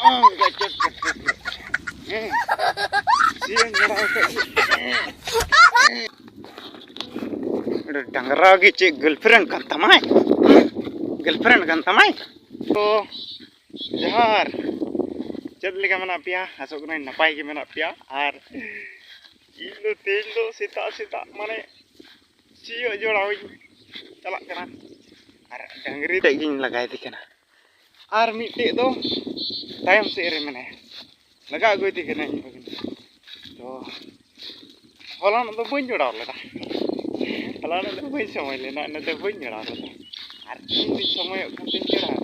gacot siang jauh udah dangera gitu girlfriend kan tamai oh jahar jadi kamu nak pia asok kena napai gimana pia ar ilu telo sita mana siyo jorawin calak kena ar dangeri tak gini lagai dikena ar miti tu time seiring mana laga gue dikena ini begini to holan tu pun joraw lah holan tu pun samai le nak tu pun joraw lah ar ini samai kan tu joraw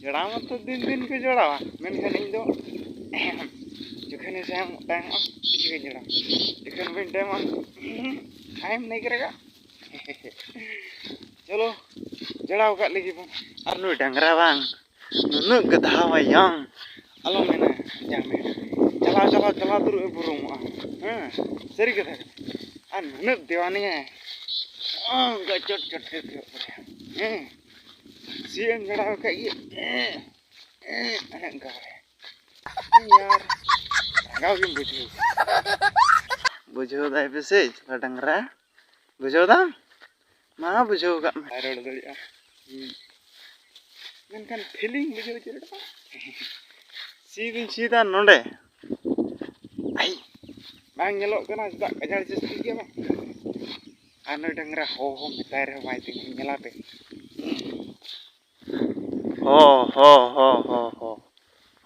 joraw tu din ke joraw menkan ini tu जुखने से हम time इसी जरा जुखन बिन time नहीं करेगा चलो जड़ा का लगी बन और नु डंगरा बांग नु गधा yang alo mena jame चला दूर बुरुम हां सरी कथा और नु दीवानी है गचट चट सीएम जड़ा का ये यार गाँव की बुझो दाई पे डंगरा बुझो दाम माँ बुझो का रोड दरिया मेनकान फीलिंग बुझो चेरटा सीधा नोंडे आई बांग नेलो कना दा कजार जस्ती के मा आनो डंगरा हो मेताय रे माय तिंग नेला पे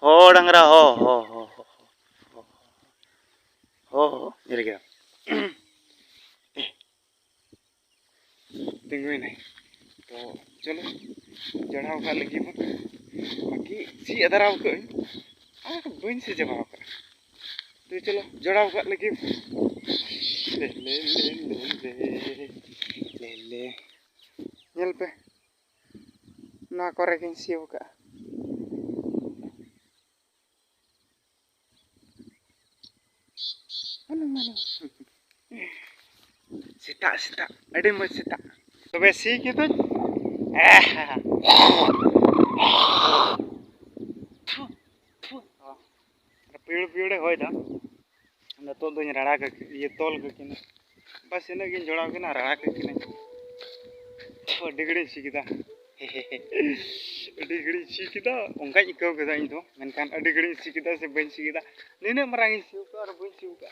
हो डंगरा हो ये क्या tingguin nih तो चलो जड़ाव का लगी बाकी सी अदराव को बन से जवाब का तो चलो जड़ाव का लगी ले nyel pe ना करे किन सीव का Sita, ada mau sita. Coba sih gitu. Peड़ होय दा ना तो दो रड़ा के ये तोल के किने बस इने गिन जोड़ा के ना रड़ा के किने तो डिगड़ी सीखदा डिगड़ी सीखदा उनका इको के दाई तो मेनकान डिगड़ी सीखदा से बन सीखदा निने मरांग सीखदा और बन सीखदा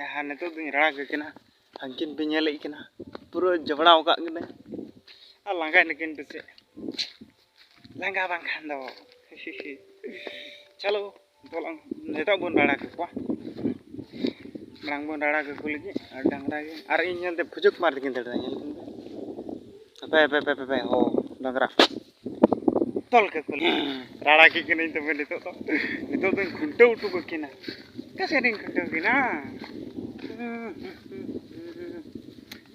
हां ने तो दो रड़ा के किना हंकिन पे नेले इकना पूरा जबड़ाव का गने आ लांगा नकिन पे से लांगा बांग खान दो चलो तोलां नेता बन राड़ा के को मरांग बन राड़ा के लगी और डंगरा के और इन नेलते फुजुक मार दिकिन दड़ा नेल पे हो डंगरा तोल के कुल राड़ा के किने तो बने तो घुंटो उठू को किना कैसे दिन घुंटो किना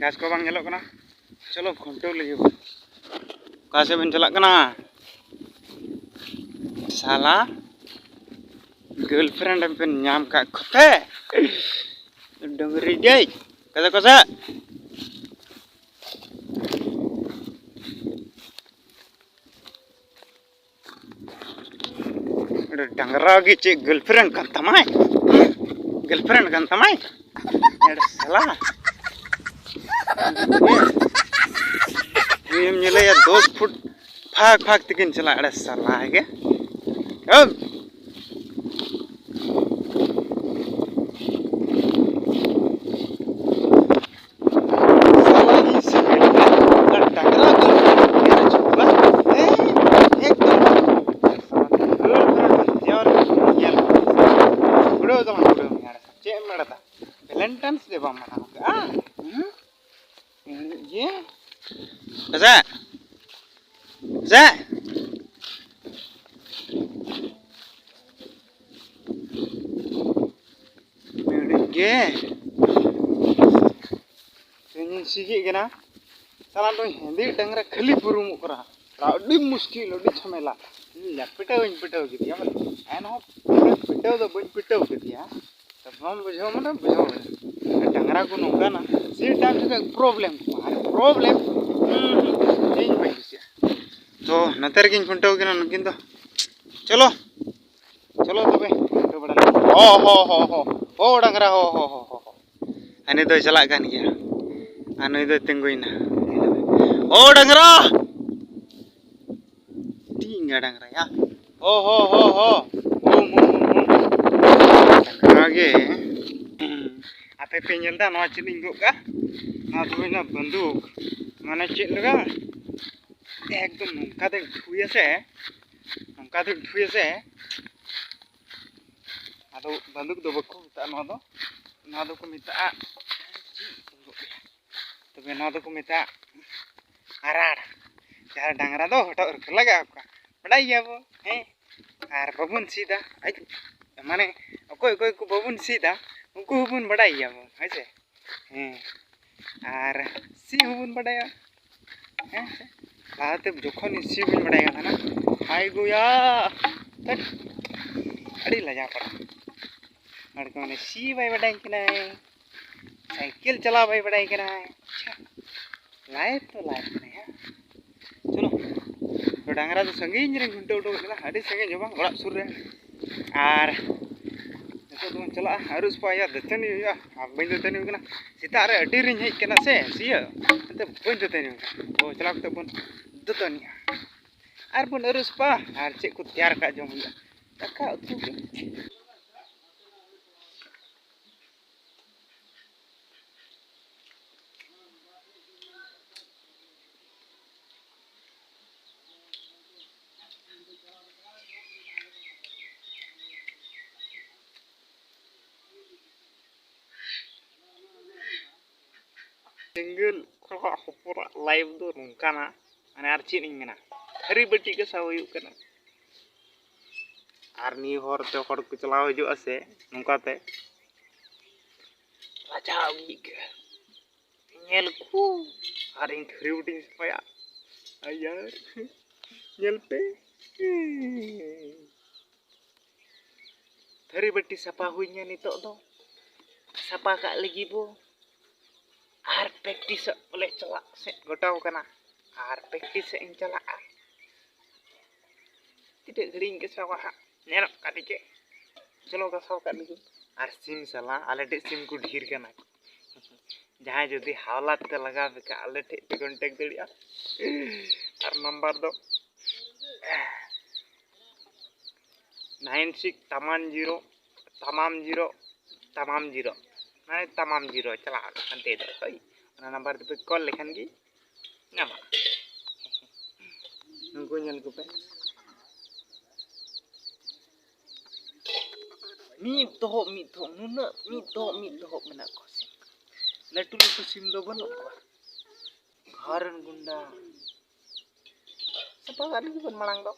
घास को बांग नेलो कना चलो घंटो लगे का से बन चला कना साला गर्लफ्रेंड पे नाम का खते डंगरी गई कसा डंगरा की चे girlfriend kan tamai ada salah ये मिले या 2 फुट फाक तिकिन चला अरे साला है क्या अब साला ही से टंगरा कर चुका एकदम यार बुढ़ो यार चे मड़ता वैलेंटाइंस डे बा मना ये Za Mending Ini sih kena salah tuh hindi dengar kali burung ukra Radi muskil radi chamela ya pitau gitu ya ano pitau तो बन pitau gitu ya तब हम बुझो mana बुझो dengar aku nunggu na si time से problem ini bagus ya तो नतर किन कुंटो किन नुकिन तो चलो चलो तबे तो बड़ा हो डंगरा हो अने दो चला कान गया अने दो तिंगुइना ओ डंगरा tingga डंगरा या हो डंगरा गे आपे पे nyelda no चिलिंग का ना दुइना बंदूक माने चेक लगा एकदम नौका दे धुए से आदो बंदूक दो बको मिता ना दो को मिता तबे ना दो को मिता आराड़ जहाँ डांगरा दो हटो लगा आपका बड़ा ही वो हैं आर बबुन सीधा माने कोई को बबुन सीधा उनको बबुन बड़ा ही वो है से हैं आर सी बबुन बड़ा हैं लाते जोखन सी बबुन बड़ा था ना हाय गोया अड़ी लजा पड़ा और को ने सी भाई बड़ा कि ना साइकिल चला भाई बड़ा कि ना अच्छा लाइफ तो लाइफ नहीं है चलो तो डांगरा तो संगीन रे घंटे उठो गला अड़ी संगे जो बड़ा सुर रे आर तो तुम चला अरुस पाया दतनी या बइन दतनी कना सीता रे अडी रिन हेज कना से सिया ते बइन दतनी तो चला तो बन दतनी आर बन अरुस पा आर चे को तैयार का जम हुआ तका उतु सिंगल पूरा लाइव दो नौकाना माने आर चीज नहीं मेना हरी बटी के साव हुई कना आर नी हर ते हर को चलाव हिजु आसे नौकाते राजा वीक नेल को आर इन हरी बटी पाया यार नेल पे हरी बटी सपा हुईnya नितो दो सपा का लगी बो आर प्रैक्टिस बोले चला से गोटाव कना आर प्रैक्टिस इन चला तिते घड़ींग के सावा नेनो काटी के चलो का साव का लगी आर सिम सला आले टे सिम को ढीर कना जहां जदी हावलात ते लगा बेका आले टे कांटेक्ट दड़िया आर नंबर दो 96 तमाम जीरो माने तमाम जीरो चला अंते दो होय ना नंबर पे कॉल लेखन की नामा नुको ñel को पे मीत तो नुना मीत तो मेना को सिम लटू सिम दो बनो को घरन गुंडा सपा गाली बन मांग दो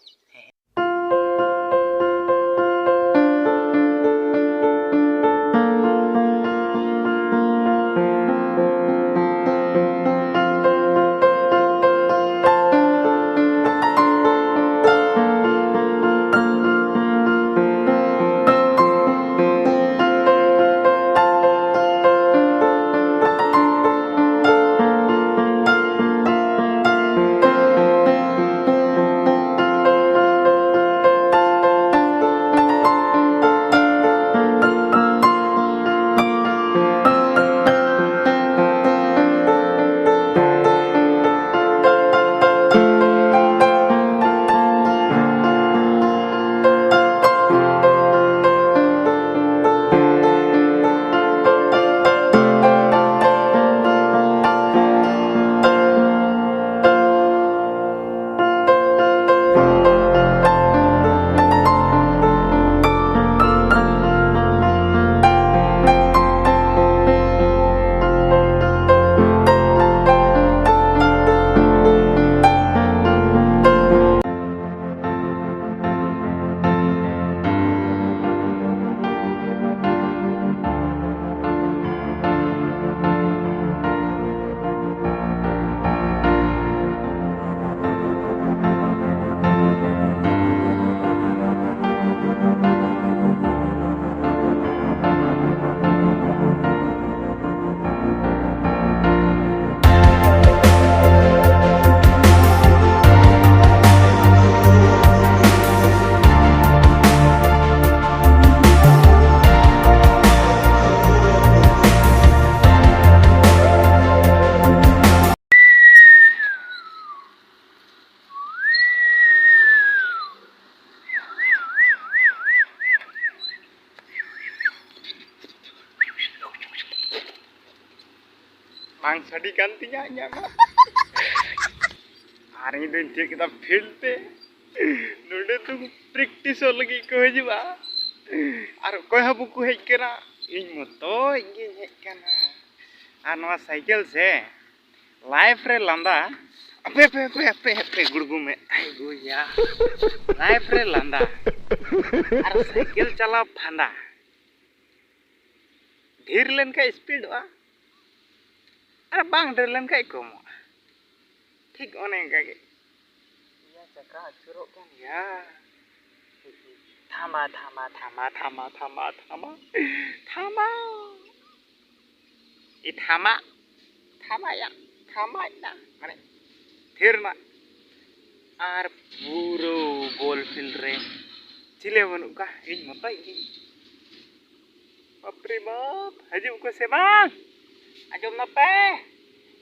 बांग साड़ी कान तिया इया आर इन दिन चेक दा फील्ड ते नोडे तो प्रैक्टिस लगी को हजुआ आर कोय हबु को हेज कना इन मतो इगे हेज कना आर नवा साइकिल से लाइफ रे लंदा अपे पे पे पे पे गुड़गु में आई गुया लाइफ रे लंदा आर साइकिल चला फांदा धीर लेन का स्पीड वा अरे बांग धीर लेन का कम ठीक ओने का के या चक्का चुरो कन या थामा थामा थामा थामा थामा थामा थामा इ थामा थामा या माने धीर ना आर पूरो बॉल फील्ड रे चिले बनु का इन मत बाप रे बाप हजू को से बांग आजम ना पे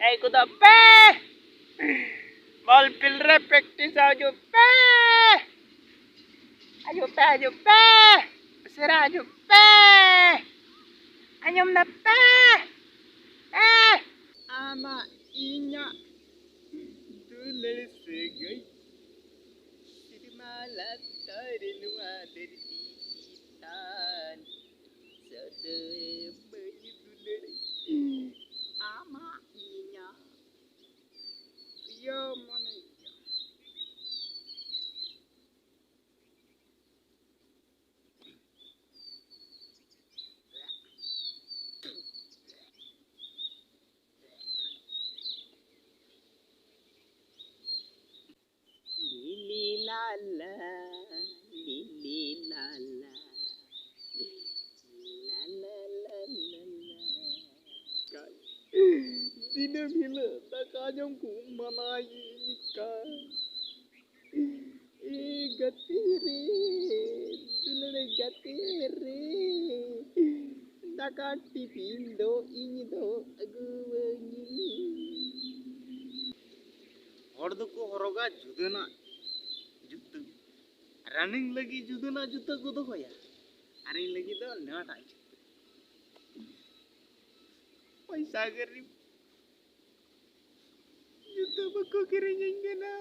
ए को दा पे बॉल फील्ड रे प्रैक्टिस आजो पे सेरा आजो पे आजम ना पे आमा इnya दुलड़ से गई सिरमाला तारनुआ दरती तान सदर बई दुलड़ आमा इnya यो मने लीली लाला लीली लाला लाला लाला दिन मिल तकाजम को मनाई निका ए गति रे दुलड़े गति रे दाका टिफिन दो इन दो अगुवनी हर को हरोगा जुदना जुत रनिंग लगी जुदना जुत को दो होया अरे लगी तो नटा पैसा गरीब जुत बको किरेंगे ना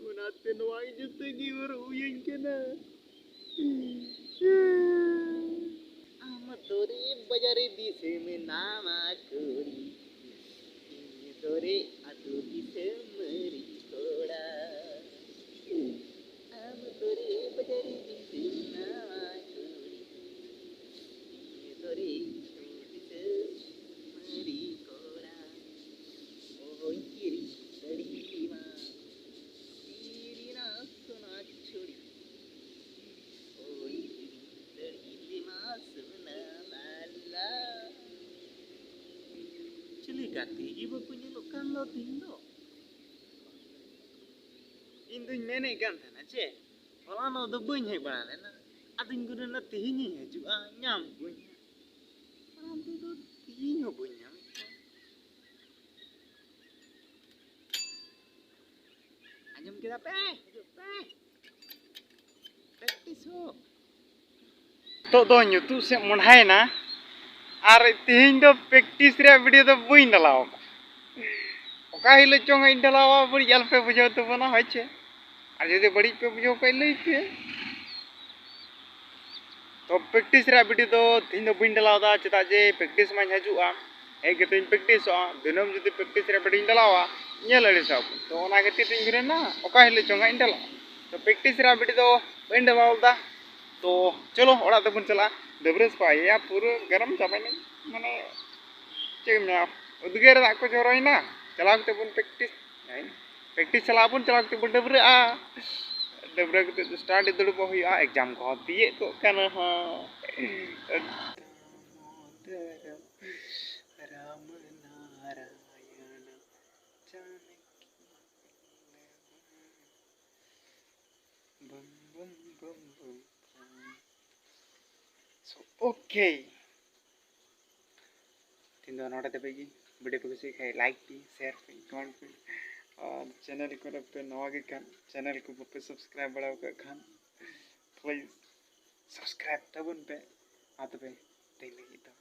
उनाते नवाई जुत की और उयेंगे ना तोरे बजारे दिसे में नामा कोरी तोरे आतु दिसे मरी कोड़ा हम तोरे बजारे दिसे नामा कोरी तोरे दिसे मरी कोड़ा ओ किरी सड़ी मा तेरी ना सुना छोड़ी ओ किरी मा सुना चली गाती जी बको ñeलो kan lo tindo इन दुñ मेने kan thana che hola no do bañ hej bana lena aduñ gudu na tihiñi hejua ñam guñ antu do tihiño bañ ñam anjom keda pe practice ho तो दो nyutu se monhai na आर तीन दो practice रे video तो बुई डलाव ओका हिलो चोंग इन डलावा बड़ी जल पे बुझो तो बना होचे आर जदि बड़ी पे बुझो पे लई पे तो प्रैक्टिस रे वीडियो तो तीन दो बुई डलाव दा चता जे प्रैक्टिस मा हजुआ ए गते प्रैक्टिस दिनम जदि प्रैक्टिस रे वीडियो डलावा ñel अड़ी सब तो ओना गति तीन गुरे ना ओका हिलो चोंग इन डलाव तो प्रैक्टिस रे वीडियो तो बुई डलाव दा तो चलो ओड़ा तबन चला डबरस पाया पूरा गरम चाबाई नहीं माने चेकना उद्गार दाग को जोरोई ना चला के बन प्रैक्टिस चला बन डबरे आ डबरे के स्टार्ट दुड़ को हुआ एग्जाम को दिए को कना हां राम नारायण जानकी बम बम बम बम ओके तीन दो नोटे तबेगी वीडियो को किसी खाई लाइक भी शेयर भी कमेंट भी और चैनल को पे नवा के खान चैनल को पे सब्सक्राइब बढ़ाओ का खान प्लीज सब्सक्राइब तबन पे मा तबे तेन लगी दो